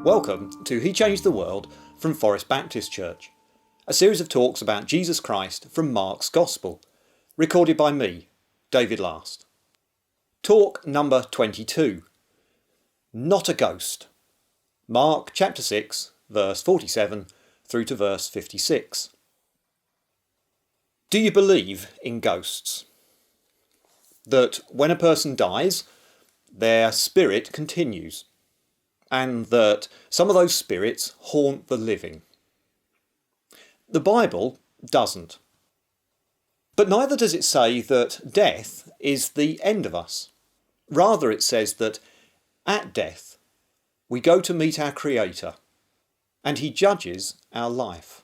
Welcome to He Changed the World from Forest Baptist Church, a series of talks about Jesus Christ from Mark's Gospel, recorded by me, David Last. Talk number 22. Not a Ghost. Mark chapter 6, verse 47 through to verse 56. Do you believe in ghosts? That when a person dies, their spirit continues, and that some of those spirits haunt the living? The Bible doesn't. But neither does it say that death is the end of us. Rather, it says that at death we go to meet our Creator, and He judges our life.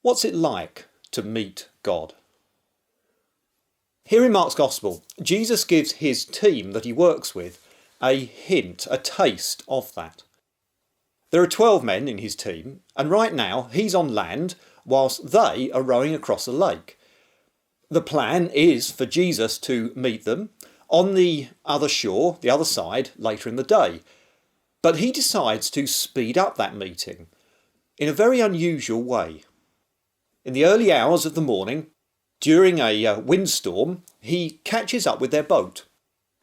What's it like to meet God? Here in Mark's Gospel, Jesus gives his team that he works with a hint, a taste of that. There are 12 men in his team, and right now he's on land whilst they are rowing across a lake. The plan is for Jesus to meet them on the other shore, the other side, later in the day. But he decides to speed up that meeting in a very unusual way. In the early hours of the morning, during a windstorm, he catches up with their boat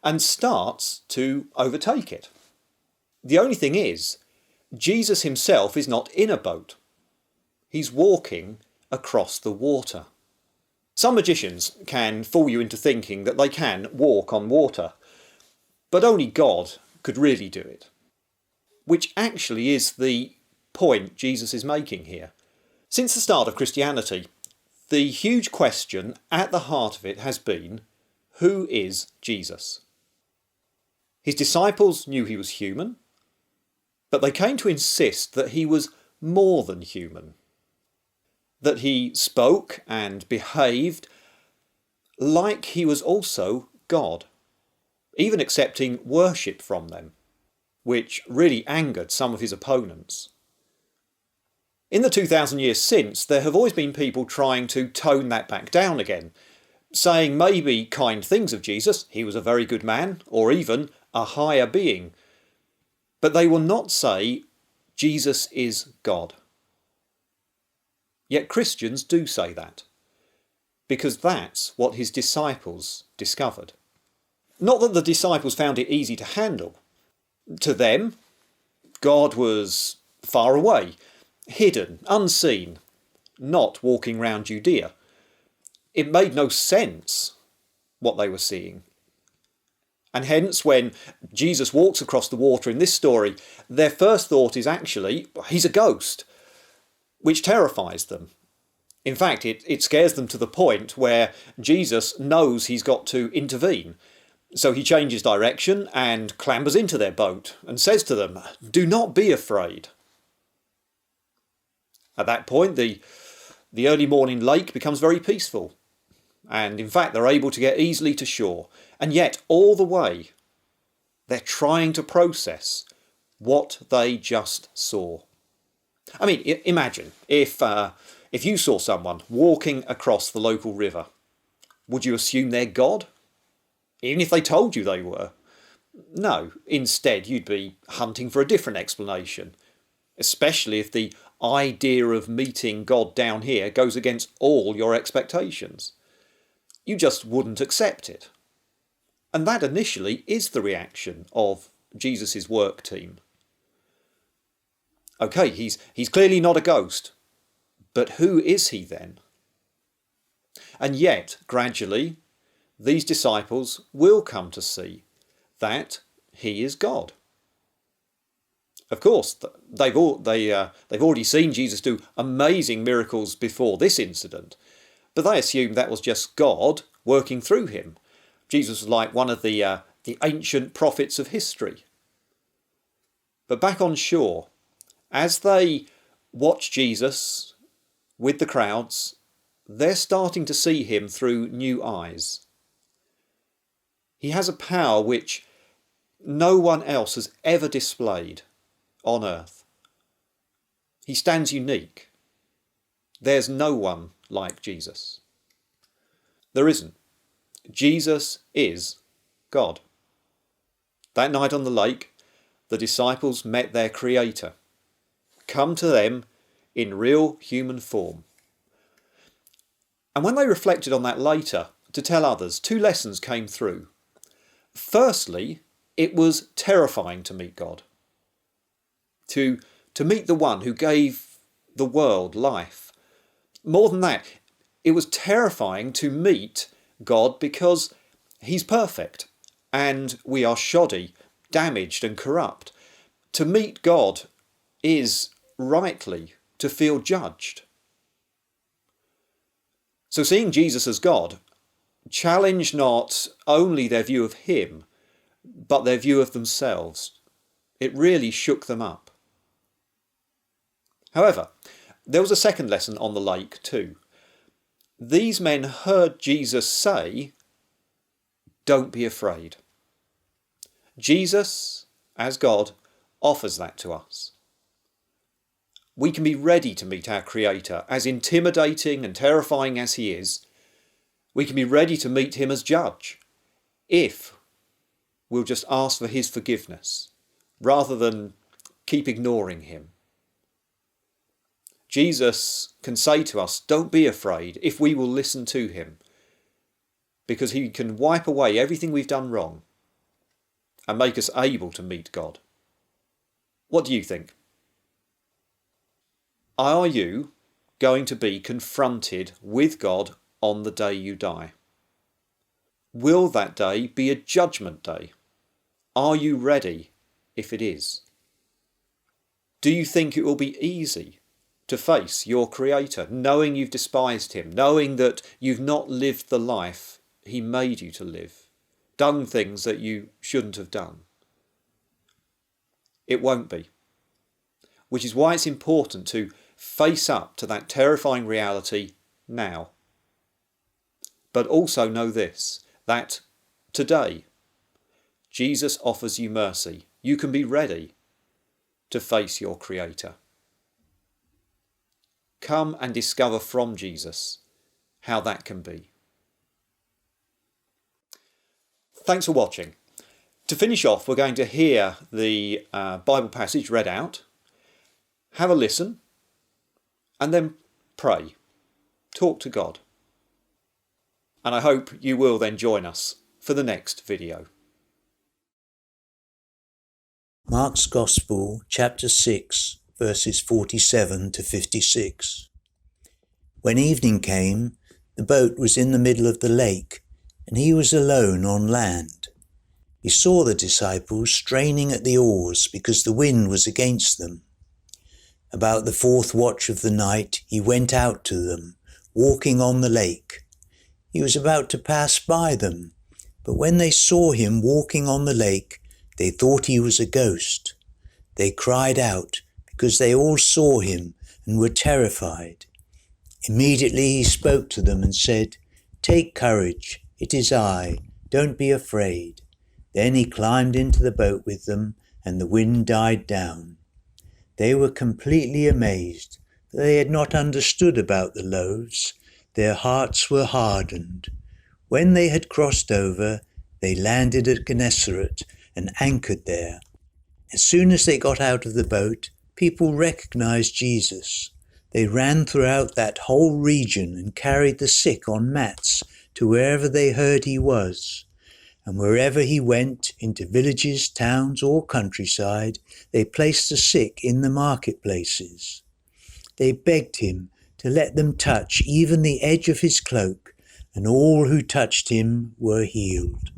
and starts to overtake it. The only thing is, Jesus himself is not in a boat. He's walking across the water. Some magicians can fool you into thinking that they can walk on water, but only God could really do it. Which actually is the point Jesus is making here. Since the start of Christianity, the huge question at the heart of it has been, who is Jesus? His disciples knew he was human, but they came to insist that he was more than human, that he spoke and behaved like he was also God, even accepting worship from them, which really angered some of his opponents. In the 2,000 years since, there have always been people trying to tone that back down again, saying maybe kind things of Jesus, he was a very good man, or even a higher being. But they will not say Jesus is God. Yet Christians do say that, because that's what his disciples discovered. Not that the disciples found it easy to handle. To them, God was far away, hidden, unseen, not walking round Judea. It made no sense what they were seeing. And hence, when Jesus walks across the water in this story, their first thought is actually, he's a ghost, which terrifies them. In fact, it scares them to the point where Jesus knows he's got to intervene. So he changes direction and clambers into their boat and says to them, "Do not be afraid." At that point, the early morning lake becomes very peaceful. And in fact, they're able to get easily to shore. And yet, all the way, they're trying to process what they just saw. I mean, imagine if you saw someone walking across the local river, would you assume they're God? Even if they told you they were? No, instead you'd be hunting for a different explanation, especially if the idea of meeting God down here goes against all your expectations. You just wouldn't accept it. And that initially is the reaction of Jesus' work team. Okay, he's clearly not a ghost, but who is he then? And yet, gradually, these disciples will come to see that he is God. Of course, they've already seen Jesus do amazing miracles before this incident, but they assumed that was just God working through him. Jesus was like one of the ancient prophets of history. But back on shore, as they watch Jesus with the crowds, they're starting to see him through new eyes. He has a power which no one else has ever displayed on earth. He stands unique. There's no one like Jesus. There isn't. Jesus is God. That night on the lake, the disciples met their Creator, come to them in real human form. And when they reflected on that later to tell others, two lessons came through. Firstly, it was terrifying to meet God, to meet the one who gave the world life. More than that, it was terrifying to meet God because he's perfect and we are shoddy, damaged and corrupt. To meet God is rightly to feel judged. So seeing Jesus as God challenged not only their view of him, but their view of themselves. It really shook them up. However, there was a second lesson on the lake too. These men heard Jesus say, "Don't be afraid." Jesus, as God, offers that to us. We can be ready to meet our Creator, as intimidating and terrifying as he is. We can be ready to meet him as judge, if we'll just ask for his forgiveness, rather than keep ignoring him. Jesus can say to us, "Don't be afraid," if we will listen to him, because he can wipe away everything we've done wrong and make us able to meet God. What do you think? Are you going to be confronted with God on the day you die? Will that day be a judgment day? Are you ready if it is? Do you think it will be easy to face your Creator, knowing you've despised him, knowing that you've not lived the life he made you to live, done things that you shouldn't have done? It won't be. Which is why it's important to face up to that terrifying reality now. But also know this, that today Jesus offers you mercy. You can be ready to face your Creator. Come and discover from Jesus how that can be. Thanks for watching. To finish off, we're going to hear the Bible passage read out, have a listen, and then pray. Talk to God. And I hope you will then join us for the next video. Mark's Gospel, chapter 6, verses 47 to 56. When evening came, the boat was in the middle of the lake, and he was alone on land. He saw the disciples straining at the oars because the wind was against them. About the fourth watch of the night, he went out to them, walking on the lake. He was about to pass by them, but when they saw him walking on the lake, they thought he was a ghost. They cried out because they all saw him and were terrified. Immediately he spoke to them and said, "Take courage, it is I, don't be afraid." Then he climbed into the boat with them, and the wind died down. They were completely amazed, for they had not understood about the loaves. Their hearts were hardened. When they had crossed over, they landed at Gennesaret and anchored there. As soon as they got out of the boat, people recognized Jesus. They ran throughout that whole region and carried the sick on mats to wherever they heard he was. And wherever he went, into villages, towns, or countryside, they placed the sick in the marketplaces. They begged him to let them touch even the edge of his cloak, and all who touched him were healed.